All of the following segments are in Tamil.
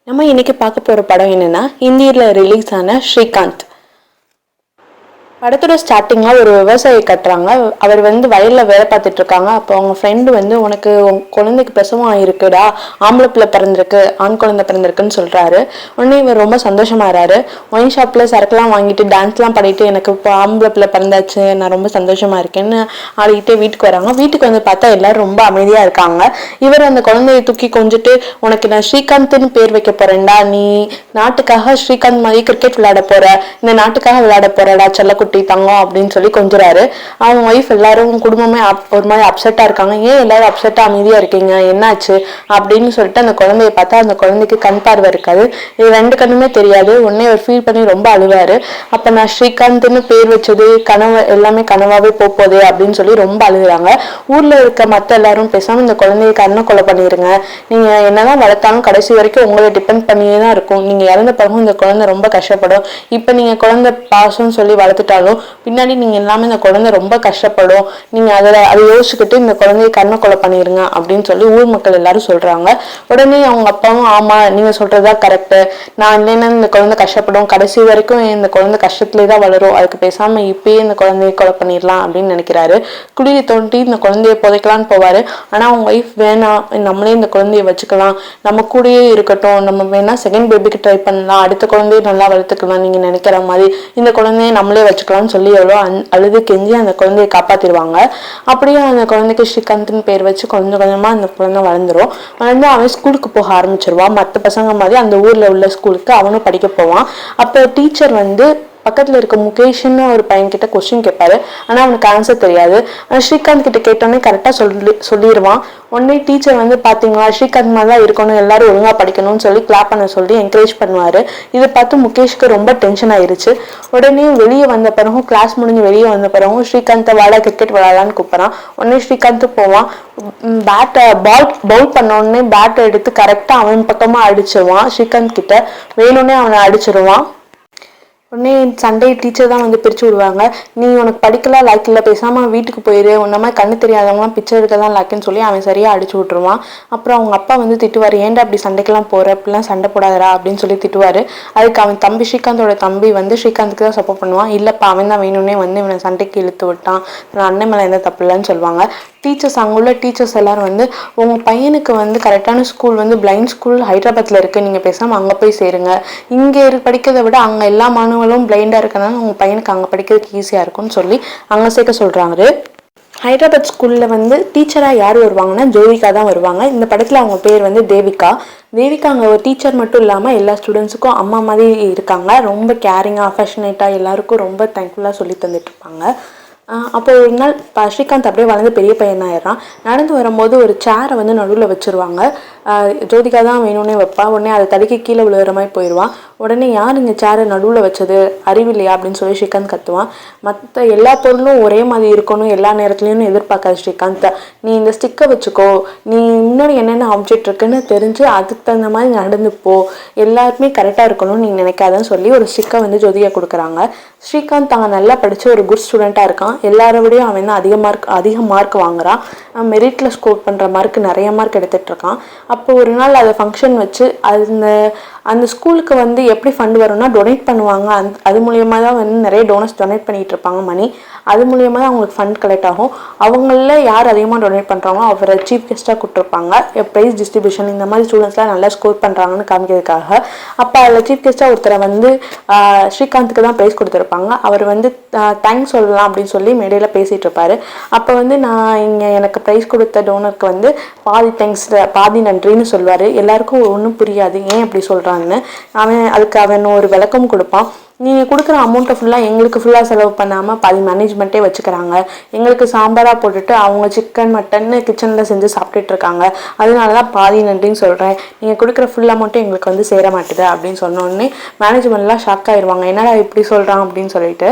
நம்ம இன்னைக்கு பார்க்க போற படம் என்னன்னா, ஹிந்தியில ரிலீஸ் ஆன ஸ்ரீகாந்த். படத்தோட ஸ்டார்டிங்ல ஒரு விவசாயி கட்டுறாங்க. அவர் வயல்ல வேலை பார்த்துட்டு இருக்காங்க. அப்போ அவங்க ஃப்ரெண்டு உனக்கு குழந்தைக்கு பிரசவம் ஆயிருக்குடா, ஆம்பளை பிள்ளை பிறந்திருக்கு, ஆண் குழந்தை பிறந்திருக்குன்னு சொல்றாரு. உடனே இவர் ரொம்ப சந்தோஷமாறாரு. ஒயின் ஷாப்ல சரக்குலாம் வாங்கிட்டு டான்ஸ்லாம் பண்ணிட்டு எனக்கு இப்போ ஆம்பளை பிள்ளை பிறந்தாச்சு, நான் ரொம்ப சந்தோஷமா இருக்கேன்னு ஆடிக்கிட்டே வீட்டுக்கு வராங்க. வீட்டுக்கு பார்த்தா எல்லாரும் ரொம்ப அமைதியா இருக்காங்க. இவர் அந்த குழந்தைய தூக்கி கொஞ்சிட்டு, உனக்கு நான் ஸ்ரீகாந்த்னு பேர் வைக்க போறேன்டா, நீ நாட்டுக்காக ஸ்ரீகாந்த் மாதிரி கிரிக்கெட் விளையாட போற, இந்த நாட்டுக்காக விளையாட போறடா செல்லக்குட்டி தங்கம் அப்படின்னு சொல்லி கொஞ்சுறாரு. அவங்க ஒய்ஃப் எல்லாரும் குடும்பமே ஒரு மாதிரி அப்செட்டா இருக்காங்க. ஏன் எல்லாரும் அப்செட்டா அமைதியா இருக்கீங்க, என்னாச்சு அப்படின்னு சொல்லிட்டு அந்த குழந்தைய பார்த்தா அந்த குழந்தைக்கு கண் பார்வை இருக்காது. இது ரெண்டு கண்ணுமே தெரியாது. உடனே ஒரு ஃபீல் பண்ணி ரொம்ப அழுவாரு. அப்ப நான் ஸ்ரீகாந்த்னு பேர் வச்சது கனவு எல்லாமே கனவாவே போகுது அப்படின்னு சொல்லி ரொம்ப அழுகுறாங்க. ஊர்ல இருக்க மத்த எல்லாரும் பேசாம இந்த குழந்தைய கண்ணை கொலை பண்ணிருங்க, நீங்க என்னதான் வளர்த்தாலும் கடைசி வரைக்கும் உங்களை டிபெண்ட் பண்ணியே தான் இருக்கும், நீங்க இறந்த பிறகும் இந்த குழந்தை ரொம்ப கஷ்டப்படும், இப்ப நீங்க குழந்தை பாசம் சொல்லி வளர்த்துட்டாலும் பின்னாடி நீங்க எல்லாமே இந்த குழந்தை ரொம்ப கஷ்டப்படும், நீங்க அதை யோசிச்சுக்கிட்டு இந்த குழந்தைய கண்ணை கொலை பண்ணிருங்க அப்படின்னு சொல்லி ஊர் மக்கள் எல்லாரும் சொல்றாங்க. உடனே அவங்க அப்பாவும், ஆமா நீங்க சொல்றதா கரெக்ட், நான் இல்லைன்னா இந்த குழந்தை கஷ்டப்படும், கடைசி வரைக்கும் இந்த குழந்தை கஷ்டத்திலே தான் வளரும், அதுக்கு பேசாம இப்பயே இந்த குழந்தைய கொலை பண்ணிடலாம் அப்படின்னு நினைக்கிறாரு. குழியை தோண்டி இந்த குழந்தைய புதைக்கலான்னு போவாரு. ஆனா அவங்க ஒய்ஃப் வேணாம், நம்மளே இந்த குழந்தைய வச்சுக்கலாம், நம்ம கூடயே இருக்கட்டும், நம்ம வேணா செகண்ட் பேபிக்கு ட்ரை பண்ணலாம், அடுத்த குழந்தைய நல்லா வளர்த்துக்கலாம், நீங்க நினைக்கிற மாதிரி இந்த குழந்தைய நம்மளே வச்சுக்கலாம் சொல்லி எவ்வளோ அழுது கெஞ்சி அந்த குழந்தையை காப்பாத்திடுவாங்க. அப்படியே அந்த குழந்தைக்கு ஸ்ரீகாந்த்னு பேர் வச்சு கொஞ்சம் கொஞ்சமா அந்த குழந்தை வளர்ந்துரும். அவன் ஸ்கூலுக்கு போக ஆரம்பிச்சிருவான். மற்ற பசங்க மாதிரி அந்த ஊர்ல உள்ள ஸ்கூலுக்கு அவனும் படிக்க போவான். அப்போ டீச்சர் பக்கத்துல இருக்க முகேஷ்னு ஒரு பையன் கிட்ட கொஸ்டின் கேட்பாரு. ஆனா அவனுக்கு ஆன்சர் தெரியாது. ஸ்ரீகாந்த் கிட்ட கேட்டோன்னே கரெக்டா சொல்லிடுவான். உடனே டீச்சர் பாத்தீங்களா ஸ்ரீகாந்த் மாதிரி தான் இருக்கணும், எல்லாரும் ஒழுங்கா படிக்கணும்னு சொல்லி கிளாப் பண்ண சொல்லி என்கரேஜ் பண்ணுவாரு. இதை பார்த்து முகேஷ்க்கு ரொம்ப டென்ஷன் ஆயிருச்சு. உடனே வெளியே வந்த பிறகும் கிளாஸ் முடிஞ்சு வெளியே வந்த பிறகும் ஸ்ரீகாந்தை வாடா கிரிக்கெட் விளையாடலான்னு கூப்பிடறான். உடனே ஸ்ரீகாந்த் போவான். பவுல் பண்ண உடனே பேட்டை எடுத்து கரெக்டா அவன் பக்கமா அடிச்சிருவான். ஸ்ரீகாந்த் கிட்ட வேணும்னே அவனை அடிச்சிருவான். உடனே சண்டே டீச்சர் தான் பிரிச்சு விடுவாங்க. நீ உனக்கு படிக்கலாம் லாய்க்கு இல்லை, பேசாம வீட்டுக்கு போயிரு, உன்ன மாதிரி கண்ணு தெரியாதவங்களாம் பிச்சை எடுக்க தான் லாய்க்குன்னு சொல்லி அவன் சரியா அடிச்சு விட்டுருவான். அப்புறம் அவங்க அப்பா திட்டுவாரு, ஏன்டா அப்படி சண்டைக்கெல்லாம் போற, அப்படிலாம் சண்டை போடாதரா அப்படின்னு சொல்லி திட்டுவாரு. அதுக்கு அவன் தம்பி ஸ்ரீகாந்தோட தம்பி ஸ்ரீகாந்துக்கு தான் சப்போர்ட் பண்ணுவான். இல்லப்பா அவன் தான் வேணும்னே இவனை சண்டைக்கு இழுத்து விட்டான், நான் அண்ணன் மேல எந்த தப்பு இல்லைன்னு சொல்லுவாங்க. டீச்சர்ஸ் அங்குள்ள டீச்சர்ஸ் எல்லாரும் உங்க பையனுக்கு கரெக்டான ஸ்கூல் பிளைண்ட் ஸ்கூல் ஹைதராபாத்ல இருக்கு, நீங்க பேசாம அங்க போய் சேருங்க, இங்க படிக்கிறத விட அங்க எல்லா மாணவர்களும் பிளைண்டா இருக்கனால உங்க பையனுக்கு அங்க படிக்கிறதுக்கு ஈஸியா இருக்கும்னு சொல்லி அங்க சேர்க்க சொல்றாங்க. ஹைதராபாத் ஸ்கூல்ல டீச்சரா யார் வருவாங்கன்னா ஜோதிகா தான் வருவாங்க. இந்த படத்துல அவங்க பேர் தேவிகா. தேவிகா அங்கே ஒரு டீச்சர் மட்டும் இல்லாமல் எல்லா ஸ்டூடெண்ட்ஸுக்கும் அம்மா மாதிரி இருக்காங்க. ரொம்ப கேரிங்காக அஃபெக்ஷனேட்டாக எல்லாருக்கும் ரொம்ப தேங்க்ஃபுல்லாக சொல்லி தந்துட்டு இருப்பாங்க. அப்போ ஒரு நாள் ஸ்ரீகாந்த் அப்படியே வளர்ந்து பெரிய பையனாயிடுறான். நடந்து வரும்போது ஒரு சேரை நடுவில் வச்சுருவாங்க. ஜோதிகா தான் வேணும்னே வைப்பா. உடனே அதை தடுக்கி கீழே விழுகிற மாதிரி போயிடுவான். உடனே யார் இங்கே சேரை நடுவில் வச்சது, அறிவில்லையா அப்படின்னு சொல்லி ஸ்ரீகாந்த் கத்துவான். மற்ற எல்லா பொருளும் ஒரே மாதிரி இருக்கணும் எல்லா நேரத்துலையும் எதிர்பார்க்காது ஸ்ரீகாந்த். நீ இந்த ஸ்டிக்கை வச்சுக்கோ, நீ முன்னாடி என்னென்ன ஆப்ஜெக்ட் இருக்குன்னு தெரிஞ்சு அதுக்கு தகுந்த மாதிரி நடந்து போ, எல்லாருமே கரெக்டாக இருக்கணும்னு நீ நினைக்காதன்னு சொல்லி ஒரு ஸ்டிக்கை ஜோதிகா கொடுக்குறாங்க. ஸ்ரீகாந்த் அங்கே நல்லா படித்து ஒரு குட் ஸ்டூடெண்ட்டாக இருக்கான். எல்லாரை விடையும் அவன் அதிக மார்க் வாங்குறான். மெரிட்டில் ஸ்கோர் பண்ணுற மார்க் நிறைய மார்க் எடுத்துகிட்டு இருக்கான். அப்போ ஒரு நாள் அதை ஃபங்க்ஷன் வச்சு அந்த ஸ்கூலுக்கு எப்படி ஃபண்ட் வரும்னா டொனேட் பண்ணுவாங்க. அது மூலியமாக தான் நிறைய டோனர்ஸ் டொனேட் பண்ணிகிட்டு இருப்பாங்க மணி. அது மூலியமாக தான் அவங்களுக்கு ஃபண்ட் கலெக்ட் ஆகும். அவங்கள யார் அதிகமாக டொனேட் பண்ணுறாங்களோ அவரை சீஃப் கெஸ்ட்டாக கூப்பிட்டுருப்பாங்க. ப்ரைஸ் டிஸ்ட்ரிபியூஷன் இந்த மாதிரி ஸ்டூடெண்ட்ஸ்லாம் நல்லா ஸ்கோர் பண்ணுறாங்கன்னு காமிக்கிறதுக்காக. அப்போ அதில் சீஃப் கெஸ்ட்டாக ஒருத்தரை ஸ்ரீகாந்துக்கு தான் ப்ரைஸ் கொடுத்துருப்பாங்க. அவர் தேங்க்ஸ் சொல்லலாம் அப்படின்னு சொல்லி மேடையில் பேசிகிட்டு இருப்பார். அப்போ நான் இங்கே எனக்கு ப்ரைஸ் கொடுத்த டோனருக்கு பாதி தேங்க்ஸ் பாதி நன்றின்னு சொல்லுவார். எல்லாருக்கும் ஒன்றும் புரியாது ஏன் அப்படி சொல்கிறான்னு. அதுக்கு அவன் ஒரு விளக்கம் கொடுப்பான். நீங்கள் கொடுக்குற அமௌண்ட்டை ஃபுல்லாக எங்களுக்கு ஃபுல்லாக செலவு பண்ணாமல் பாதி மேனேஜ்மெண்ட்டே வச்சுக்கிறாங்க, எங்களுக்கு சாம்பாராக போட்டுட்டு அவங்க சிக்கன் மட்டன்னு கிச்சனில் செஞ்சு சாப்பிட்டுட்ருக்காங்க, அதனால தான் பாதி நன்றின்னு சொல்கிறேன், நீங்கள் கொடுக்குற ஃபுல் அமௌண்ட்டும் எங்களுக்கு சேர மாட்டுது அப்படின்னு சொன்னோடனே மேனேஜ்மெண்ட்லாம் ஷாக் ஆயிடுவாங்க, என்னடா இப்படி சொல்கிறான் அப்படின்னு சொல்லிட்டு.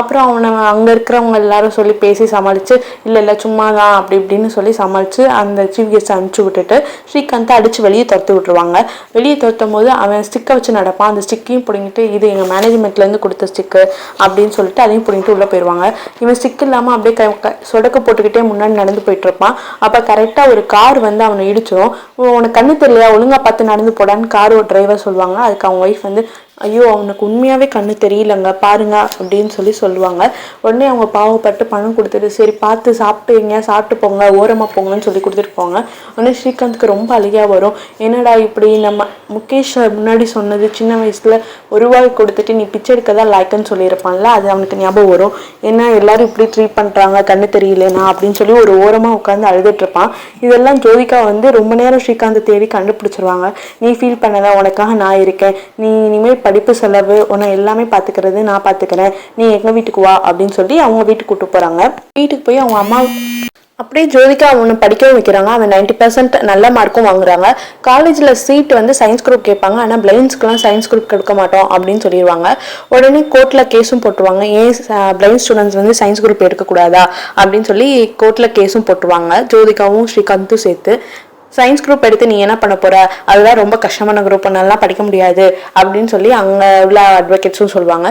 அப்புறம் அவனை அங்கே இருக்கிறவங்க எல்லாரும் சொல்லி பேசி சமாளித்து இல்லை சும்மா தான் அப்படி இப்படின்னு சொல்லி சமாளித்து அந்த சீஃப் கெஸ்ட்டை அனுப்பிச்சி விட்டுட்டு ஸ்ரீகாந்தை அடித்து வெளியே துரத்து விட்டுருவாங்க. வெளியே துரத்தும் போது அவன் ஸ்டிக்கை வச்சு நடப்பான். அந்த ஸ்டிக்கையும் பிடிங்கிட்டு இது எங்கள் மேனேஜ்மெண்ட் மேனேஜ்மெண்ட்லேருந்து கொடுத்த ஸ்டிக்கு அப்படின்னு சொல்லிட்டு அதையும் பிடிங்கிட்டு உள்ளே போயிடுவாங்க. இவன் ஸ்டிக் இல்லாமல் அப்படியே சொடக்கு போட்டுக்கிட்டே முன்னாடி நடந்து போயிட்டு இருப்பான். அப்போ கரெக்டாக ஒரு கார் வந்து அவனை இடிச்சிடும். உனக்கு கண்ணு தெரியலையா, ஒழுங்காக பார்த்து நடந்து போடான்னு கார் ஒரு டிரைவர் சொல்லுவாங்க. அதுக்கு அவங்க ஒய்ஃப் வந்து ஐயோ அவனுக்கு உண்மையாகவே கண்ணு தெரியலங்க பாருங்க அப்படின்னு சொல்லுவாங்க. உடனே அவங்க பாவப்பட்டு பணம் கொடுத்துட்டு சரி பார்த்து சாப்பிட்டுங்க, சாப்பிட்டு போங்க, ஓரமாக போங்கன்னு சொல்லி கொடுத்துட்டு போவாங்க. உடனே ஸ்ரீகாந்துக்கு ரொம்ப அழுகையாக வரும். என்னடா இப்படி நம்ம முகேஷ் முன்னாடி சொன்னது சின்ன வயசில் ரூபாய் கொடுத்துட்டு நீ பிச்சை எடுக்க தான் லாய்க்குன்னு சொல்லியிருப்பான்ல, அது அவனுக்கு ஞாபகம் வரும். ஏன்னா எல்லாரும் இப்படி ட்ரீட் பண்ணுறாங்க கண்ணு தெரியலனா அப்படின்னு சொல்லி ஒரு ஓரமாக உட்காந்து அழுதுட்டு இருப்பான். இதெல்லாம் ஜோதிகா வந்து ரொம்ப நேரம் ஸ்ரீகாந்தை தேடி கண்டுபிடிச்சிருவாங்க. நீ ஃபீல் பண்ணதான், உனக்காக நான் இருக்கேன், நீ இனிமேல் படிப்பு செலவு உன்னை எல்லாமே பார்த்துக்கிறது நான் பார்த்துக்கிறேன், நீ எங்கள் வீட்டுக்கு வா அப்படின்னு சொல்லி அவங்க வீட்டுக்கு கூப்பிட்டு போகிறாங்க. வீட்டுக்கு போய் அவங்க அம்மா அப்படியே ஜோதிகா அவனை படிக்கவும் வைக்கிறாங்க. அவன் 90% நல்ல மார்க்கும் வாங்குறாங்க. காலேஜில் சீட் வந்து சயின்ஸ் குரூப் கேட்பாங்க. ஆனால் பிளைண்ட்ஸ்க்குலாம் சயின்ஸ் குரூப் கொடுக்க மாட்டோம் அப்படின்னு சொல்லிடுவாங்க. உடனே கோர்ட்டில் கேஸும் போட்டுருவாங்க. ஏன் பிளைண்ட் ஸ்டூடெண்ட்ஸ் வந்து சயின்ஸ் குரூப் எடுக்கக்கூடாதா அப்படின்னு சொல்லி கோர்ட்டில் கேஸும் போட்டுருவாங்க. ஜோதிகாவும் ஸ்ரீகாந்தும் சேர்த்து சயின்ஸ் குரூப் எடுத்து நீ என்ன பண்ண போற, அதுதான் ரொம்ப கஷ்டமான குரூப், நல்லா படிக்க முடியாது அப்படின்னு சொல்லி அங்கே உள்ள அட்வொகேட்ஸும் சொல்லுவாங்க.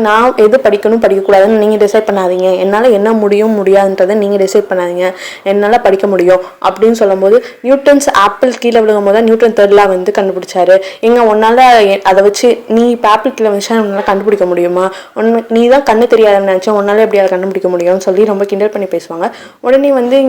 நான் எது படிக்கணும் படிக்கக்கூடாதுன்னு நீங்கள் டிசைட் பண்ணாதீங்க, என்னால் என்ன முடியாதுன்றதை நீங்கள் டிசைட் பண்ணாதீங்க, என்னால் படிக்க முடியும் அப்படின்னு சொல்லும்போது நியூட்டன்ஸ் ஆப்பிள் கீழே விழுகும் போது நியூட்டன் தேர்ட்லாம் வந்து கண்டுபிடிச்சாரு. உன்னால் அதை வச்சு நீ இப்போ ஆப்பிள் கீழே வச்சா உன்னால் கண்டுபிடிக்க முடியுமா, நீ தான் கண்ணு தெரியாதுன்னு நினச்சேன், உன்னால எப்படி அதை கண்டுபிடிக்க முடியும்னு சொல்லி ரொம்ப கிண்டல் பண்ணி பேசுவாங்க. உடனே வந்து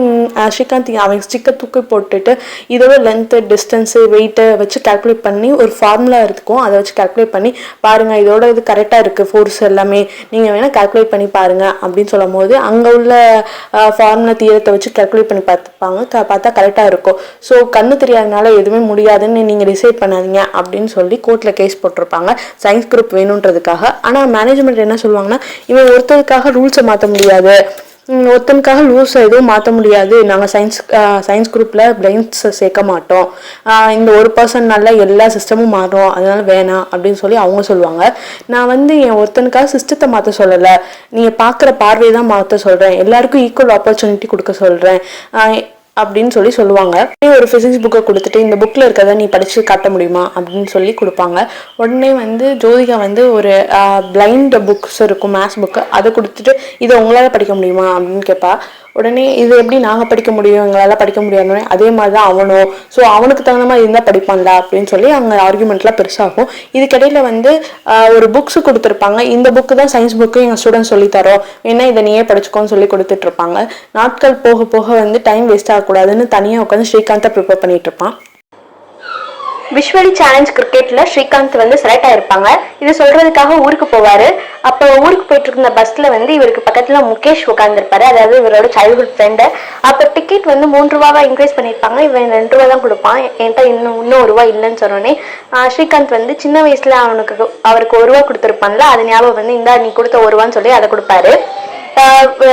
ஸ்ரீகாந்த் அவன் ஸ்டிக்கை தூக்கி போட்டுட்டு இதோட லென்த்து டிஸ்டன்ஸு வெயிட்டை வச்சு கால்குலேட் பண்ணி ஒரு ஃபார்முலா இருக்கும், அதை வச்சு கால்குலேட் பண்ணி பாருங்கள் இதோட இது கரெக்டாக இருக்குது ஃபோர்ஸ் எல்லாமே, நீங்கள் வேணால் கால்குலேட் பண்ணி பாருங்கள் அப்படின்னு சொல்லும் போது அங்கே உள்ள ஃபார்முலா தீரத்தை வச்சு கால்குலேட் பண்ணி பார்த்துப்பாங்க. பார்த்தா கரெக்டாக இருக்கும். ஸோ கண்ணு தெரியாதனால எதுவுமே முடியாதுன்னு நீங்கள் டிசைட் பண்ணாதீங்க அப்படின்னு சொல்லி கோர்ட்டில் கேஸ் போட்டிருப்பாங்க சயின்ஸ் குரூப் வேணுன்றதுக்காக. ஆனால் மேனேஜ்மெண்ட் என்ன சொல்லுவாங்கன்னா, இவன் ஒருத்தருக்காக ரூல்ஸை மாற்ற முடியாது, ஒருத்தனுக்காக ரூல்ஸ் எதுவும் மாற்ற முடியாது, நாங்கள் சயின்ஸ் குரூப்பில் பிளைண்ட்ஸை சேர்க்க மாட்டோம், இந்த ஒரு பர்சன்னால எல்லா சிஸ்டமும் மாறும், அதனால வேணாம் அப்படின்னு சொல்லி அவங்க சொல்லுவாங்க. நான் வந்து என் ஒருத்தனுக்காக சிஸ்டத்தை மாற்ற சொல்லலை, நீங்கள் பார்க்குற பார்வையை தான் மாற்ற சொல்கிறேன், எல்லாருக்கும் ஈக்குவல் ஆப்பர்ச்சுனிட்டி கொடுக்க சொல்கிறேன் அப்படின்னு சொல்லுவாங்க. ஒரு ஃபிசிக்ஸ் புக்கை கொடுத்துட்டு இந்த புக்கில் இருக்கிறத நீ படித்து காட்ட முடியுமா அப்படின்னு சொல்லி கொடுப்பாங்க. உடனே வந்து ஜோதிகா வந்து ஒரு பிளைண்ட் புக்ஸ் இருக்கும் மேத்ஸ் புக்கு, அதை கொடுத்துட்டு இதை உங்களால் படிக்க முடியுமா அப்படின்னு கேட்பா. உடனே இது எப்படி நாங்கள் படிக்க முடியும், எங்களால் படிக்க முடியாதுன்னு, அதே மாதிரி தான் அவனும், ஸோ அவனுக்கு தகுந்த மாதிரி இருந்தால் படிப்பான்ல அப்படின்னு சொல்லி அங்கே ஆர்குமெண்ட்லாம் பெருசாகும். இதுக்கிடையில் வந்து ஒரு புக்ஸ் கொடுத்துருப்பாங்க, இந்த புக்கு தான் சயின்ஸ் புக்கு எங்கள் ஸ்டூடெண்ட் சொல்லித்தரோம், ஏன்னா இதை நீயே படிச்சுக்கோன்னு சொல்லி கொடுத்துட்டு இருப்பாங்க. நாட்கள் போக போக வந்து டைம் வேஸ்ட் ஆகக்கூடாதுன்னு தனியாக உட்காந்து ஸ்ரீகாந்தை ப்ரிப்பேர் பண்ணிட்டு இருப்பான். விஷுவலி சேலஞ்ச் கிரிக்கெட்ல ஸ்ரீகாந்த் வந்து செலக்ட் ஆயிருப்பாங்க. இது சொல்றதுக்காக ஊருக்கு போவாரு. அப்போ ஊருக்கு போயிட்டு இருந்த பஸ்ல வந்து இவருக்கு பக்கத்துல முகேஷ் உட்காந்துருப்பாரு, அதாவது இவரோட சைல்ட்ஹுட் ஃப்ரெண்டு. அப்போ டிக்கெட் வந்து 3 ரூபாவா இன்க்ரீஸ் பண்ணியிருப்பாங்க, இவன் 2 ரூபா தான் கொடுப்பான், என்கிட்ட இன்னும் 1 ரூபா இல்லைன்னு சொன்னோன்னே ஸ்ரீகாந்த் வந்து சின்ன வயசுல அவருக்கு 1 ரூபா கொடுத்துருப்பான்ல, அது ஞாபகம் வந்து இந்தா நீ கொடுத்த 1 ரூபான்னு சொல்லி அதை கொடுப்பாரு.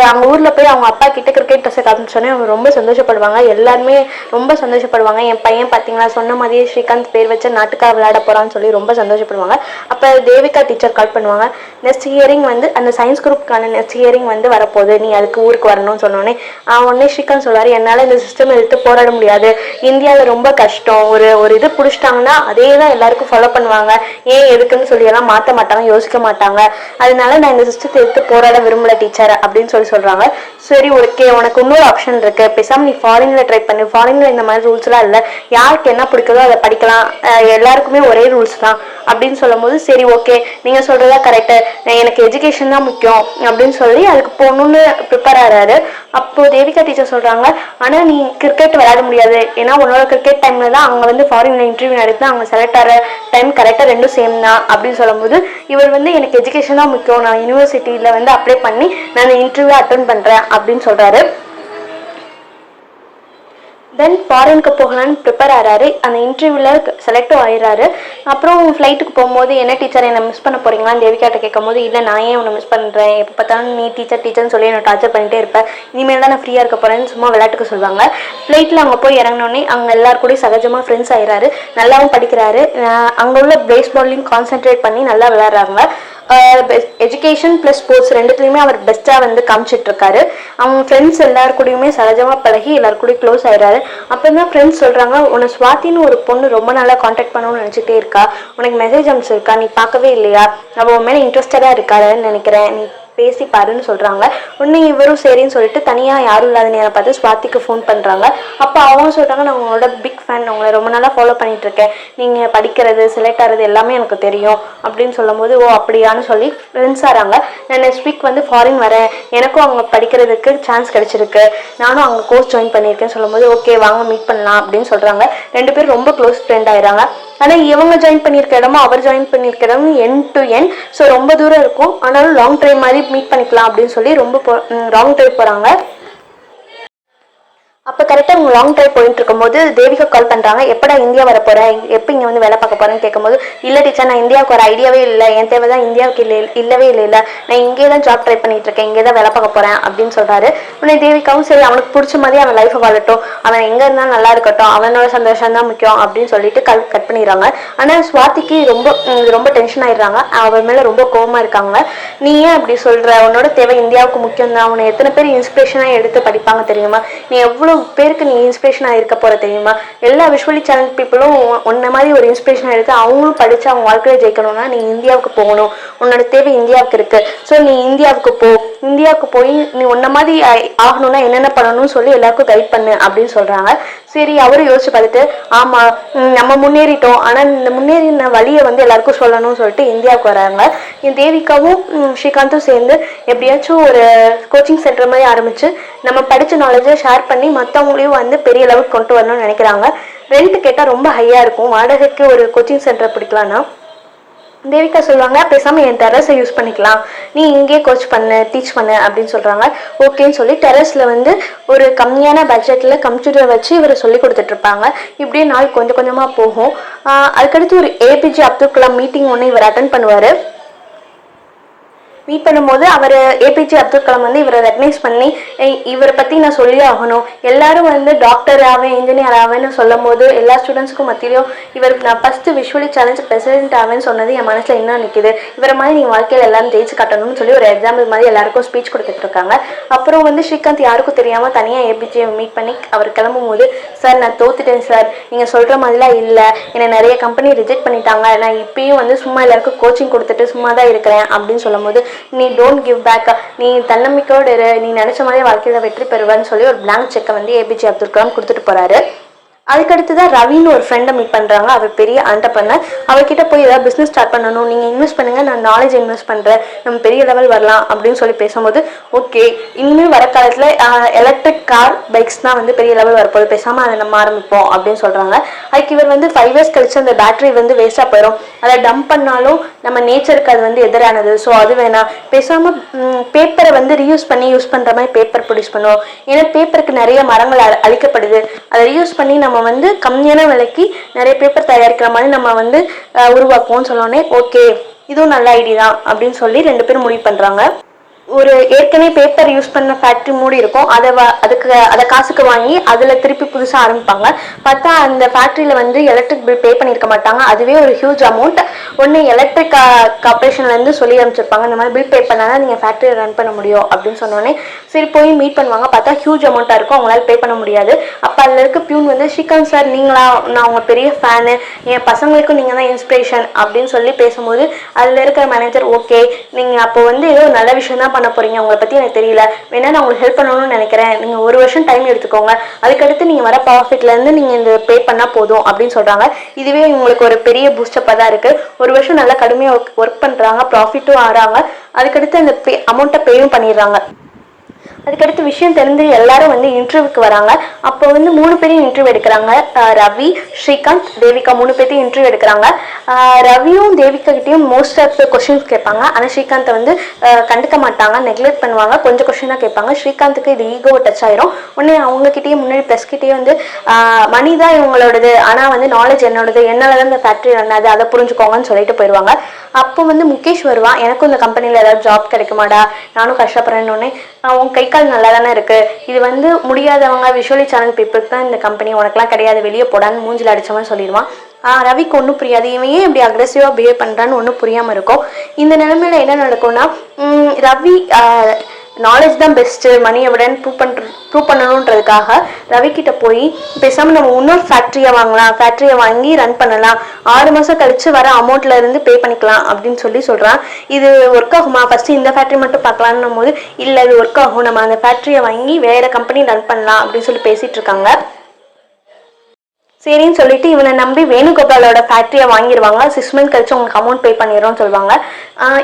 அவங்க ஊர்ல போய் அவங்க அப்பா கிட்ட கிரிக்கெட் ட்ரெஸ்ஸை காமிச்சோன்னே அவங்க ரொம்ப சந்தோஷப்படுவாங்க, எல்லாருமே ரொம்ப சந்தோஷப்படுவாங்க. என் பையன் பார்த்தீங்களா சொன்ன மாதிரியே ஸ்ரீகாந்த் பேர் வச்சு நாட்டுக்காக விளையாட போறான்னு சொல்லி ரொம்ப சந்தோஷப்படுவாங்க. அப்போ தேவிகா டீச்சர் கால் பண்ணுவாங்க, நெக்ஸ்ட் ஹியரிங் வந்து அந்த சயின்ஸ் குரூப்க்கான நெக்ஸ்ட் ஹியரிங் வந்து வரப்போகுது, நீ அதுக்கு ஊருக்கு வரணும்னு சொன்னோன்னே உடனே ஸ்ரீகாந்த் சொல்வார், என்னால் இந்த சிஸ்டம் எடுத்து போராட முடியாது, இந்தியாவில் ரொம்ப கஷ்டம், ஒரு இது பிடிச்சிட்டாங்கன்னா அதே தான் எல்லாருக்கும் ஃபாலோ பண்ணுவாங்க, ஏன் எதுக்குன்னு சொல்லி எல்லாம் மாற்ற மாட்டாங்க, யோசிக்க மாட்டாங்க, அதனால நான் இந்த சிஸ்டத்தை எடுத்து போராட விரும்பல டீச்சர் அப்படின்னு சொல்றாங்க. சரி ஓகே, உனக்கு இன்னொரு ஆப்ஷன் இருக்கு, பேசாம நீ ஃபாரின்ல ட்ரை பண்ணு, ஃபாரின்ல இந்த மாதிரி ரூல்ஸ் எல்லாம் இல்லை, யாருக்கு என்ன பிடிக்குதோ அதை படிக்கலாம், எல்லாருக்குமே ஒரே ரூல்ஸ் தான் அப்படின்னு சொல்லும் போது சரி ஓகே நீங்க சொல்றதா கரெக்டு, எனக்கு எஜுகேஷன் தான் முக்கியம் அப்படின்னு சொல்லி அதுக்கு போகணும்னு ப்ரிப்பேர் ஆகிறாரு. அப்போ தேவிகா டீச்சர் சொல்றாங்க, ஆனா நீ கிரிக்கெட் விளையாட முடியாது, ஏன்னா உன்னோட கிரிக்கெட் டைம்ல தான் அவங்க வந்து ஃபாரின்ல இன்டர்வியூ நடத்தி அவங்க செலக்ட் ஆகிற டைம் கரெக்டாக 2 சேம் தான் அப்படின்னு சொல்லும் போது இவர் வந்து எனக்கு எஜுகேஷன் தான் முக்கியம், நான் யூனிவர்சிட்டியில வந்து அப்ளை பண்ணி நான் இன்டர்வியூ அட்டென்ட் பண்றேன் அப்படின்னு சொல்றாரு. தென் ஃபாரினுக்கு போகலான்னு ப்ரிப்பேர் ஆகிறாரு. அந்த இன்டர்வியூவில் செலக்டும் ஆயிடுறாரு. அப்புறம் ஃப்ளைட்டுக்கு போகும்போது என்ன டீச்சர் என்னை மிஸ் பண்ண போகிறீங்களான்னு தேவிகாட்ட கேட்கும் போது, இல்லை நான் ஏன் உன்னை மிஸ் பண்ணுறேன், எப்போ பார்த்தாலும் நீ டீச்சர்னு சொல்லி என்னை டார்ச்சர் பண்ணிகிட்டே இருப்பேன், இனிமேல் தான் நான் ஃப்ரீயாக இருக்க போகிறேன்னு சும்மா விளையாட்டுக்கு சொல்லுவாங்க. ஃப்ளைட்டில் அங்கே போய் இறங்கினோடனே அங்கே எல்லாரு கூட சகஜமாக ஃப்ரெண்ட்ஸ் ஆயிடுறாரு, நல்லாவும் படிக்கிறாரு. அங்கே உள்ள பேஸ்பால்லையும் கான்சென்ட்ரேட் பண்ணி நல்லா விளையாடுறாங்க. எஜுகேஷன் ப்ளஸ் ஸ்போர்ட்ஸ் ரெண்டுத்துலையுமே அவர் பெஸ்ட்டாக வந்து காமிச்சிட்ருக்காரு. அவங்க ஃப்ரெண்ட்ஸ் எல்லாரு கூடயுமே சகஜமாக பழகி எல்லாரு கூடயும் க்ளோஸ் ஆயிடுறாரு. அப்போ தான் ஃப்ரெண்ட்ஸ் சொல்கிறாங்க, உன்னை ஸ்வாதின்னு ஒரு பொண்ணு ரொம்ப நாளாக காண்டாக்ட் பண்ணணும்னு நினச்சிட்டே இருக்கா, உனக்கு மெசேஜ் அனுப்பிச்சிருக்கா, நீ பார்க்கவே இல்லையா, அவள் உன் மேலே இன்ட்ரெஸ்டடாக இருக்காதுன்னு நினைக்கிறேன், நீ பேசி பாருன்னு சொல்கிறாங்க. உடனே இவரும் சரின்னு சொல்லிட்டு தனியாக யாரும் இல்லாத நேரம் பார்த்து ஸ்வாதிக்கு ஃபோன் பண்ணுறாங்க. அப்போ அவங்க சொல்கிறாங்க, நான் உங்களோட பிக் ஃபேன், உங்களை ரொம்ப நாளாக ஃபாலோ பண்ணிகிட்ருக்கேன், நீங்கள் படிக்கிறது செலக்ட் ஆகிறது எல்லாமே எனக்கு தெரியும் அப்படின்னு சொல்லும் போது, ஓ அப்படியான்னு சொல்லி ஃப்ரெண்ட்ஸ் ஆகிறாங்க. நான் நெக்ஸ்ட் வீக் வந்து ஃபாரின் வரேன், எனக்கும் அவங்க படிக்கிறதுக்கு சான்ஸ் கிடச்சிருக்கு, நானும் அவங்க கோர்ஸ் ஜாயின் பண்ணியிருக்கேன்னு சொல்லும்போது, ஓகே வாங்க மீட் பண்ணலாம் அப்படின்னு சொல்கிறாங்க. ரெண்டு பேரும் ரொம்ப க்ளோஸ் ஃப்ரெண்ட் ஆயிடுறாங்க. ஆனால் இவங்க ஜாயின் பண்ணியிருக்க இடமும் அவர் ஜாயின் பண்ணியிருக்க இடமும் என் டு என், ஸோ ரொம்ப தூரம் இருக்கும், ஆனாலும் லாங் ட்ரைவ் மாதிரி மீட் பண்ணிக்கலாம் அப்படின்னு சொல்லி ரொம்ப லாங் ட்ரைவ் போகிறாங்க. அப்போ கரெக்டாக அவங்க லாங் ட்ரைவ் போயிட்டு இருக்கும்போது தேவிகா கால் பண்ணுறாங்க, எப்படா இந்தியா வர போகிறேன், எப்போ இங்கே வந்து வேலை பார்க்க போகிறேன்னு கேட்கும்போது, இல்லை டீச்சர் நான் இந்தியாவுக்கு ஒரு ஐடியாவே இல்லை, என் தேவை தான் இந்தியாவுக்கு இல்லவே இல்லை, நான் இங்கே தான் ஜாப் ட்ரை பண்ணிட்டு இருக்கேன், இங்கே தான் வேலை பார்க்க போகிறேன் அப்படின்னு சொல்கிறாரு. உடனே தேவிகாவும் சரி அவனுக்கு பிடிச்ச மாதிரி அவன் லைஃப்பை வாழட்டும், அவன் எங்கே இருந்தாலும் நல்லா இருக்கட்டும், அவனோட சந்தோஷம் தான் முக்கியம் அப்படின்னு சொல்லிட்டு கட் பண்ணிடுறாங்க. ஆனால் ஸ்வாதிக்கு ரொம்ப டென்ஷன் ஆயிடுறாங்க, அவன் மேலே ரொம்ப கோவமாக இருக்காங்க. நீ ஏன் அப்படி சொல்கிற, உன்னோட தேவை இந்தியாவுக்கு முக்கியம் தான், உன்னை எத்தனை பேர் இன்ஸ்பிரேஷனாக எடுத்து படிப்பாங்க தெரியுமா, நீ எவ்வளோ பேருக்கு நீ இன்ஸ்பிரேஷனாக இருக்க போகிற தெரியுமா, எல்லா விஷுவலி சேலஞ்ச் பீப்புளும் உன்ன மாதிரி ஒரு இன்ஸ்பிரேஷனாக எடுத்து அவங்களும் படித்து அவங்க வாழ்க்கையை ஜெயிக்கணும்னா நீ இந்தியாவுக்கு போகணும், உன்னோட தேவை இந்தியாவுக்கு இருக்குது, ஸோ நீ இந்தியாவுக்கு போய் நீ உன்ன மாதிரி ஆகணும்னா என்னென்ன பண்ணணும்னு சொல்லி எல்லாருக்கும் கைட் பண்ணு அப்படின்னு சொல்கிறாங்க. சரி அவரும் யோசிச்சு பார்த்துட்டு, ஆமாம் நம்ம முன்னேறிட்டோம், ஆனால் இந்த முன்னேறின வழியை வந்து எல்லாருக்கும் சொல்லணும்னு சொல்லிட்டு இந்தியாவுக்கு வராங்க. என் தேவிகாவும் ஸ்ரீகாந்தும் சேர்ந்து எப்படியாச்சும் ஒரு கோச்சிங் சென்டர் மாதிரி ஆரம்பித்து நம்ம படித்த நாலேஜை ஷேர் பண்ணி மற்றவங்களையும் வந்து பெரிய லெவலுக்கு கொண்டு வரணும்னு நினைக்கிறாங்க. ரெண்ட் கேட்டால் ரொம்ப ஹையாக இருக்கும், வாடகைக்கு ஒரு கோச்சிங் சென்டர் பிடிக்கலான்னா தேவிகா சொல்லுவாங்க, பேசாமல் என் டெரஸை யூஸ் பண்ணிக்கலாம், நீ இங்கே கோச் பண்ணு டீச் பண்ணு அப்படின்னு சொல்கிறாங்க. ஓகேன்னு சொல்லி டெரஸில் வந்து ஒரு கம்மியான பட்ஜெட்டில் கம்ப்யூட்டர் வச்சு இவர் சொல்லி கொடுத்துட்ருப்பாங்க. இப்படியே நாள் கொஞ்சம் கொஞ்சமாக போகும். அதுக்கடுத்து ஒரு ஏபிஜே அப்துல் கலாம் மீட்டிங் ஒன்று இவர் அட்டன் பண்ணுவார். மீட் பண்ணும்போது அவர் ஏபிஜே அப்துல் கலாம் வந்து இவரை ரெக்கக்னைஸ் பண்ணி, இவரை பற்றி நான் சொல்லி ஆகணும், எல்லாரும் வந்து டாக்டர் ஆவேன் இன்ஜினியர் ஆவேன்னு சொல்லும் போது எல்லா ஸ்டூடெண்ட்ஸ்க்கும் மத்தியிலும் இவருக்கு நான் ஃபஸ்ட்டு விஷுவலி சேலஞ்ச் பிரசிடென்ட் ஆவேன்னு சொன்னது என் மனசில் இன்னும் நிற்கிது, இவரை மாதிரி நீங்கள் வாழ்க்கையில் எல்லாரும் ஜெயிச்சு காட்டணும்னு சொல்லி ஒரு எக்ஸாம்பிள் மாதிரி எல்லாருக்கும் ஸ்பீச் கொடுத்துட்ருக்காங்க. அப்புறம் வந்து ஸ்ரீகாந்த் யாருக்கும் தெரியாமல் தனியாக ஏபிஜே மீட் பண்ணி அவர் கிளம்பும் போது, சார் நான் தோத்துட்டேன் சார், நீங்கள் சொல்கிற மாதிரிலாம் இல்லை, என்னை நிறைய கம்பெனி ரிஜெக்ட் பண்ணிட்டாங்க, நான் இப்பயும் வந்து சும்மா எல்லாருக்கும் கோச்சிங் கொடுத்துட்டு சும்மா தான் இருக்கிறேன் அப்படின்னு சொல்லும் போது, நீ டோன்ட் கிவ் பேக், நீ தன்னம்பிக்கையோடு இரு, நீ நினச்ச மாதிரி வாழ்க்கையில் வெற்றி பெறுவேன்னு சொல்லி ஒரு பிளாங்க் செக்கை வந்து ஏபிஜே அப்துல் கலாம் கொடுத்துட்டு போகிறாரு. அதுக்கடுத்து தான் ரவின்னு ஒரு ஃப்ரெண்டை மீட் பண்ணுறாங்க. அவர் பெரிய ஆண்டர்ப்ரனர். அவர்கிட்ட போய் ஏதாவது பிஸ்னஸ் ஸ்டார்ட் பண்ணணும், நீங்கள் இன்வெஸ்ட் பண்ணுங்கள், நான் நாலேஜ் இன்வெஸ்ட் பண்ணுறேன், நம்ம பெரிய லெவல் வரலாம் அப்படின்னு சொல்லி பேசும்போது, ஓகே இனிமேல் வர காலத்தில் எலக்ட்ரிக் கார் பைக்ஸ் தான் வந்து பெரிய லெவல் வரப்போது, பேசாமல் அதை நம்ம ஆரம்பிப்போம் அப்படின்னு சொல்கிறாங்க. அதுக்கு இவர் வந்து 5 years கழிச்சு அந்த பேட்டரி வந்து வேஸ்ட்டாக போயிடும், அதை டம்ப் பண்ணாலும் நம்ம நேச்சருக்கு அது வந்து எதிரானது, ஸோ அது வேணாம், பேசாமல் பேப்பரை வந்து ரீயூஸ் பண்ணி யூஸ் பண்ணுற மாதிரி பேப்பர் ப்ரொடியூஸ் பண்ணுவோம், ஏன்னா பேப்பருக்கு நிறைய மரங்கள் அழிக்கப்படுது, அதை ரீயூஸ் பண்ணி நம்ம வந்து கம்மியான விலைக்கு நிறைய பேப்பர் தயாரிக்கிற மாதிரி நம்ம வந்து உருவாக்குவோம்னு சொன்னோடனே, ஓகே இதுவும் நல்ல ஐடியா தான் அப்படின்னு சொல்லி 2 பேரும் முடிவு பண்ணுறாங்க. ஒரு ஏற்கனவே பேப்பர் யூஸ் பண்ண ஃபேக்ட்ரி மூடி இருக்கும், அதை காசுக்கு வாங்கி அதில் திருப்பி புதுசாக ஆரம்பிப்பாங்க. பார்த்தா அந்த ஃபேக்ட்ரியில் வந்து எலக்ட்ரிக் பில் பே பண்ணியிருக்க மாட்டாங்க, அதுவே ஒரு ஹியூஜ் அமௌண்ட். ஒன்று எலக்ட்ரிக் கார்பரேஷன்லேருந்து சொல்லி அமைச்சிருப்பாங்க, இந்த மாதிரி பில் பே பண்ணால் நீங்கள் ஃபேக்ட்ரியை ரன் பண்ண முடியும் அப்படின்னு சொன்னோடனே சரி போய் மீட் பண்ணுவாங்க. பார்த்தா ஹியூஜ் அமௌண்ட்டாக இருக்கும், அவங்களால பே பண்ண முடியாது. அப்போ அதில் இருக்க பியூன் வந்து, ஸ்ரீகாந்த் சார் நீங்களா, நான் உங்கள் பெரிய ஃபேனு, என் பசங்களுக்கும் நீங்கள் தான் இன்ஸ்பிரேஷன் அப்படின்னு சொல்லி பேசும்போது அதில் இருக்கிற மேனேஜர், ஓகே நீங்கள் அப்போ வந்து ஏதோ நல்ல விஷயம் தான் பண்ண போறீங்க, உங்களை பற்றி எனக்கு தெரியல, வேணா நான் உங்களுக்கு ஹெல்ப் பண்ணணும்னு நினைக்கிறேன், நீங்கள் 1 வருஷம் டைம் எடுத்துக்கோங்க, அதுக்கடுத்து நீங்கள் வர ப்ராஃபிட்லேருந்து நீங்கள் இந்த பே பண்ணால் போதும் அப்படின்னு சொல்கிறாங்க. இதுவே உங்களுக்கு ஒரு பெரிய பூஸ்டப்பாக தான் இருக்குது. 1 வருஷம் நல்லா கடுமையாக ஒர்க் பண்ணுறாங்க, ப்ராஃபிட்டும் ஆகிறாங்க, அதுக்கடுத்து அந்த அமௌண்ட்டை பேயும் பண்ணிடுறாங்க. அதுக்கடுத்து விஷயம் தெரிஞ்சு எல்லாரும் வந்து இன்டர்வியூக்கு வராங்க. அப்போ வந்து 3 பேரையும் இன்டர்வியூ எடுக்கிறாங்க. ரவி, ஸ்ரீகாந்த், தேவிகா 3 பேர்த்தையும் இன்டர்வியூ எடுக்கிறாங்க. ரவியும் தேவிகா கிட்டேயும் மோஸ்ட் ஆஃப் த கொஸ்டின்ஸ் கேட்பாங்க. ஆனால் ஸ்ரீகாந்தை வந்து கண்டுக்க மாட்டாங்க, நெக்லெக்ட் பண்ணுவாங்க, கொஞ்சம் கொஸ்டின் தான் கேட்பாங்க. ஸ்ரீகாந்துக்கு இது ஈகோ டச் ஆயிரும். உடனே அவங்ககிட்டயே முன்னாடி ப்ரெஸ் கிட்டேயே வந்து மணி தான் இவங்களோடது, ஆனால் வந்து நாலேஜ் என்னோடது, என்னால் தான் இந்த ஃபேக்ட்ரி ரன் ஆகுது, அதை புரிஞ்சுக்கோங்கன்னு சொல்லிட்டு போயிடுவாங்க. அப்போ வந்து முகேஷ் வருவான், எனக்கும் இந்த கம்பெனியில் ஏதாவது ஜாப் கிடைக்குமாடா, நானும் கஷ்டப்படுறேன்னு. உன் கை கால் நல்லா தானே இருக்குது, இது வந்து முடியாதவங்க விஷுவலி சேனல் பீப்புளுக்கு தான் இந்த கம்பெனி, உனக்குலாம் கிடையாது, வெளியே போடான்னு மூஞ்சில் அடித்தவன் சொல்லிடுவான். ரவிக்கு ஒன்றும் புரியாது, இவன் ஏன் இப்படி அக்ரெசிவாக பிஹேவ் பண்ணுறான்னு ஒன்றும் புரியாமல் இருக்கும். இந்த நிலைமையில என்ன நடக்கும்னா ரவி நாலேஜ் தான் பெஸ்ட்டு மணியை விடன்னு ப்ரூவ் பண்ணணுன்றதுக்காக ரவிக்கிட்ட போய் பேசாமல் நம்ம இன்னொரு ஃபேக்ட்ரியை வாங்கலாம், ஃபேக்ட்ரியை வாங்கி ரன் பண்ணலாம், 6 மாதம் கழிச்சு வர அமௌண்ட்ல இருந்து பே பண்ணிக்கலாம் அப்படின்னு சொல்கிறான். இது ஒர்க் ஆகுமா, ஃபஸ்ட்டு இந்த ஃபேக்ட்ரி மட்டும் பார்க்கலான்னும் போது இல்லை இது ஒர்க் ஆகும், நம்ம அந்த ஃபேக்ட்ரியை வாங்கி வேறு கம்பெனி ரன் பண்ணலாம் அப்படின்னு சொல்லி பேசிகிட்டு இருக்காங்க. சரின்னு சொல்லிட்டு இவனை நம்பி வேணுகோபாலோட ஃபேக்ட்ரியை வாங்கிடுவாங்க. 6 மந்த் கழிச்சு உங்களுக்கு அமௌண்ட் பே பண்ணிடுறோம்னு சொல்லுவாங்க.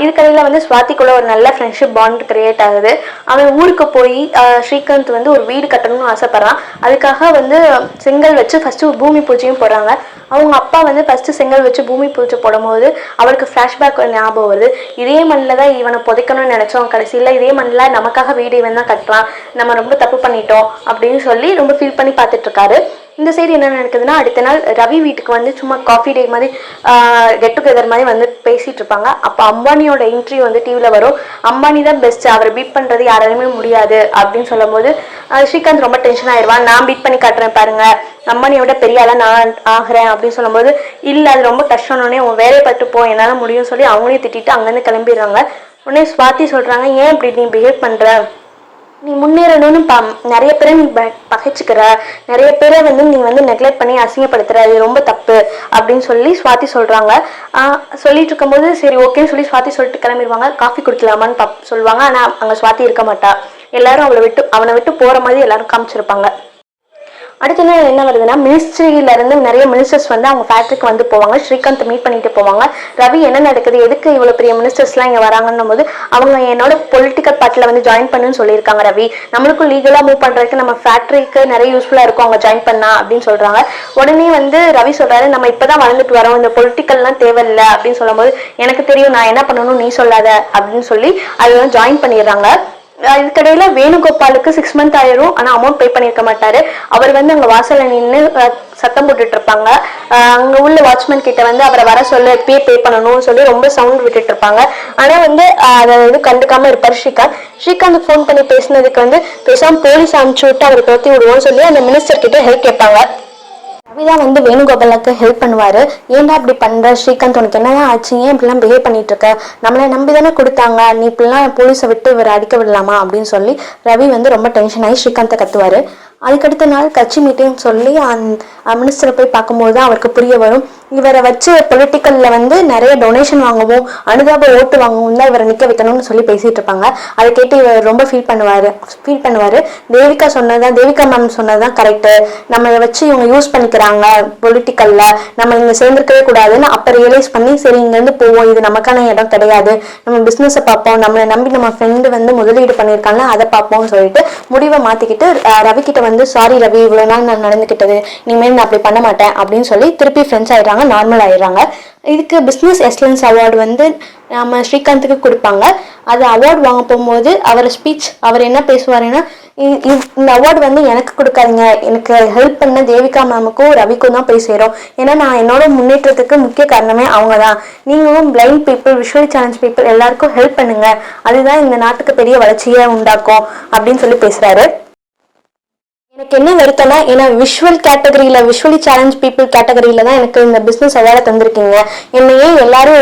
இதுக்கடையில் வந்து ஸ்வாதிக்குள்ள ஒரு நல்ல ஃப்ரெண்ட்ஷிப் பாண்ட் கிரியேட் ஆகுது. அவன் ஊருக்கு போய் ஸ்ரீகாந்த் வந்து ஒரு வீடு கட்டணும்னு ஆசைப்பட்றான். அதுக்காக வந்து செங்கல் வச்சு ஃபஸ்ட்டு பூமி பூஜையும் போடுறாங்க. அவங்க அப்பா வந்து ஃபஸ்ட்டு செங்கல் வச்சு பூமி பூஜை போடும்போது அவருக்கு ஃப்ளாஷ்பேக் ஞாபகம் வருது. இதே மண்ணில் தான் இவனை புதைக்கணும்னு நினச்சோம், கடைசியில் இதே மண்ணில் நமக்காக வீடு இவன் தான் கட்டுறான், நம்ம ரொம்ப தப்பு பண்ணிட்டோம் அப்படின்னு சொல்லி ரொம்ப ஃபீல் பண்ணி பார்த்துட்ருக்காரு. இந்த சைடு என்ன நடக்குதுன்னா, அடுத்த நாள் ரவி வீட்டுக்கு வந்து சும்மா காஃபி டே மாதிரி கெட் டுகெதர் மாதிரி வந்து பேசிகிட்டு இருப்பாங்க. அப்போ அம்பானியோட இன்டர்வியூ வந்து டிவியில் வரும். அம்பானி தான் பெஸ்ட்டு, அவரை பீட் பண்ணுறது யாராலுமே முடியாது அப்படின்னு சொல்லும் போது ஸ்ரீகாந்த் ரொம்ப டென்ஷன் ஆயிடுவான். நான் பீட் பண்ணி காட்டுறேன் பாருங்க, அம்பானியோட பெரிய ஆளாக நான் ஆகிறேன் அப்படின்னு சொல்லும்போது இல்லை அது ரொம்ப கஷ்டம்னே உன் வேலையை பட்டு போ, என்னால் முடியும்னு சொல்லி அவங்களையும் திட்டிட்டு அங்கேருந்து கிளம்பிடுறாங்க. உடனே ஸ்வாதி சொல்கிறாங்க, ஏன் இப்படி நீ பிஹேவ் பண்ணுற, நீ முன்னேறணும்னு நிறைய பேரை நீ பகைச்சிக்கிற, நிறைய பேரை வந்து நீ வந்து நெக்லெக்ட் பண்ணி அசிங்கப்படுத்துற, அது ரொம்ப தப்பு அப்படின்னு சொல்லி ஸ்வாதி சொல்கிறாங்க. சொல்லிட்டு இருக்கும்போது சரி ஓகேன்னு சொல்லி ஸ்வாதி சொல்லிட்டு கிளம்பிடுவாங்க. காஃபி குடிக்கலாமான்னு சொல்லுவாங்க. ஆனால் அங்கே ஸ்வாதி இருக்க மாட்டா. எல்லாரும் அவனை விட்டு போகிற மாதிரி எல்லாரும் காமிச்சிருப்பாங்க. அடுத்த நாள் என்ன வருதுன்னா, மினிஸ்ட்ரியிலேருந்து நிறைய மினிஸ்டர்ஸ் வந்து அவங்க ஃபேக்ட்ரிக்கு வந்து போவாங்க. ஸ்ரீகாந்த் மீட் பண்ணிட்டு போவாங்க. ரவி என்ன நடக்குது, எதுக்கு இவ்வளோ பெரிய மினிஸ்டர்ஸ்லாம் இங்கே வராங்கன்னும் போது அவங்க என்னோட பொலிட்டிக்கல் பார்ட்டியில் வந்து ஜாயின் பண்ணுன்னு சொல்லியிருக்காங்க ரவி, நம்மளுக்கும் லீகலாக மூவ் பண்ணுறதுக்கு நம்ம ஃபேக்ட்ரிக்கு நிறைய யூஸ்ஃபுல்லாக இருக்கும் அவங்க ஜாயின் பண்ணா அப்படின்னு சொல்கிறாங்க. உடனே வந்து ரவி சொல்கிறாரு, நம்ம இப்போ தான் வளர்ந்துட்டு வரோம், இந்த பொலிட்டிக்கல்லாம் தேவையில்லை அப்படின்னு சொல்லும்போது எனக்கு தெரியும் நான் என்ன பண்ணணும் நீ சொல்லாத அப்படின்னு சொல்லி அதெல்லாம் ஜாயின் பண்ணிடுறாங்க. இதுக்கடையில வேணுகோபாலுக்கு 6 மந்த் ஆயிரும். ஆனா அமௌண்ட் பே பண்ணிருக்க மாட்டாரு. அவர் வந்து அங்க வாசல்ல நின்று சத்தம் போட்டுட்டு இருப்பாங்க. அங்க உள்ள வாட்ச்மேன் கிட்ட வந்து அவரை வர சொல்ல பே பண்ணணும்னு சொல்லி ரொம்ப சவுண்ட் விட்டுட்டு இருப்பாங்க. ஆனா வந்து அதை வந்து கண்டுக்காம இருப்பார் ஸ்ரீகாந்த் ஃபோன் பண்ணி பேசினதுக்கு வந்து பேசாம போலீஸ் அனுப்பிச்சு விட்டு அவரை துரத்தி விடுவோம்னு சொல்லி அந்த மினிஸ்டர் கிட்ட ஹெல்ப் கேட்பாங்க. ரவிதான் வந்து வேணுகோபாலுக்கு ஹெல்ப் பண்ணுவாரு. ஏன்டா இப்படி பண்ற ஸ்ரீகாந்த், உனக்கு என்னதான் ஆச்சு, ஏன் இப்படிலாம் பிஹேவ் பண்ணிட்டு இருக்க, நம்மளை நம்பி தானே கொடுத்தாங்க, நீ இப்படிலாம் போலீஸை விட்டு இவரை அடிக்க விடலாமா அப்படின்னு சொல்லி ரவி வந்து ரொம்ப டென்ஷன் ஆகி ஸ்ரீகாந்தை கத்துவாரு. அதுக்கடுத்த நாள் கட்சி மீட்டிங் சொல்லி மினிஸ்டரை போய் பார்க்கும்போது தான் அவருக்கு புரிய வரும், இவரை வச்சு பொலிட்டிக்கல்ல வந்து நிறைய டொனேஷன் வாங்கவும் அனுதாப ஓட்டு வாங்கவும் தான் இவரை நிற்க வைக்கணும்னு சொல்லி பேசிட்டு இருப்பாங்க. அதை கேட்டு இவர் ரொம்ப ஃபீல் பண்ணுவாரு. தேவிகா மேம் சொன்னதுதான் கரெக்டு, நம்ம வச்சு இவங்க யூஸ் பண்ணிக்கிறாங்க பொலிட்டிக்கல்ல, நம்ம இங்க சேர்ந்துருக்கவே கூடாதுன்னு அப்ப ரியலைஸ் பண்ணி சரி இங்கேருந்து போவோம், இது நமக்கான இடம் கிடையாது, நம்ம பிசினஸை பார்ப்போம், நம்மளை நம்பி நம்ம ஃப்ரெண்டு வந்து முதலீடு பண்ணியிருக்காங்க அதை பார்ப்போம்னு சொல்லிட்டு முடிவை மாத்திக்கிட்டு ரவி கிட்ட வந்து சாரி ரவி, இவ்வளவு நாள் நான் நடந்துக்கிட்டது, இனிமேல் நான் அப்படி பண்ண மாட்டேன் அப்படின்னு சொல்லி திருப்பி ஃப்ரெண்ட்ஸ் ஆயிடுறாங்க, நார்மல் ஆயிடுறாங்க. இதுக்கு பிஸ்னஸ் எக்ஸலன்ஸ் அவார்டு வந்து நம்ம ஸ்ரீகாந்துக்கு கொடுப்பாங்க. அது அவார்டு வாங்க போகும்போது அவர் என்ன பேசுவாருன்னா, இந்த அவார்டு வந்து எனக்கு கொடுக்காதீங்க, எனக்கு ஹெல்ப் பண்ண தேவிகா மேமுக்கும் ரவிக்கும் தான் போய் சேரும், ஏன்னா நான் என்னோட முன்னேற்றத்துக்கு முக்கிய காரணமே அவங்க தான், நீங்களும் blind people, visually challenge people எல்லாருக்கும் ஹெல்ப் பண்ணுங்க, அதுதான் இந்த நாட்டுக்கு பெரிய வளர்ச்சியை உண்டாக்கும் அப்படின்னு சொல்லி பேசுறாரு. எனக்கு என்ன வருத்தம்னா, ஏன்னா விஷுவலி சேலஞ்ச் பீப்புள் கேட்டகரியில தான் எனக்கு இந்த பிசினஸ் அவார்டை தந்திருக்கீங்க, என்னையே எல்லாரும்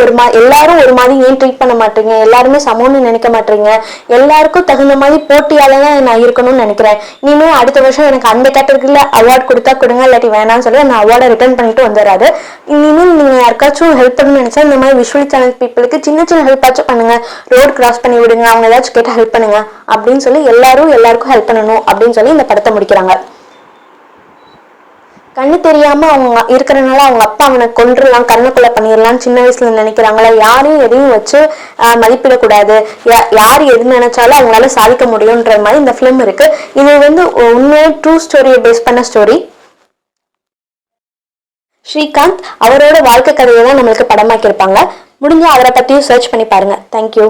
ஒரு மாதிரி ஏன் ட்ரீட் பண்ண மாட்டீங்க, எல்லாருமே சமம்னு நினைக்க மாட்டீங்க, எல்லாருக்கும் தகுந்த மாதிரி போட்டியால தான் நான் இருக்கணும்னு நினைக்கிறேன், இனிமேல் அடுத்த வருஷம் எனக்கு அந்த கேட்டகரியில அவார்டு கொடுத்தா கொடுங்க, இல்லாட்டி வேணாம்னு சொல்லி அந்த அவார்டை ரிட்டர்ன் பண்ணிட்டு வந்துடுறாரு. இனிமேல் நீங்க யாருக்காச்சும் ஹெல்ப் பண்ணணும்னு நினைச்சா இந்த மாதிரி விஷுவலி சேலஞ்ச் பீப்புளுக்கு சின்ன ஹெல்ப்பாச்சும் பண்ணுங்க, ரோட் கிராஸ் பண்ணி விடுங்க, அவங்க ஏதாச்சும் கேட்டு ஹெல்ப் பண்ணுங்க அப்படின்னு சொல்லி எல்லாருக்கும் ஹெல்ப் பண்ணணும் அப்படின்னு சொல்லி இந்த படத்தை முடிக்கிறாங்க. கண்ணு தெரியாம அவங்க இருக்கிறனால அவங்க அப்பா அவனை கொன்றுலாம் கண்ணுக்குள்ள பண்ணிடலாம் சின்ன வயசுல நினைக்கிறாங்களா, யாரையும் எதையும் வச்சு மதிப்பிடக்கூடாது, யார் எது நினைச்சாலும் அவங்களால சாதிக்க முடியும்ன்ற மாதிரி இந்த ஃபிலிம் இருக்கு. இது வந்து உண்மையாக ட்ரூ ஸ்டோரியை பேஸ் பண்ண ஸ்டோரி. ஸ்ரீகாந்த் அவரோட வாழ்க்கை கதையை தான் நம்மளுக்கு படமாக்கியிருப்பாங்க. முடிஞ்ச அவரை பத்தியும் சர்ச் பண்ணி பாருங்க. தேங்க்யூ.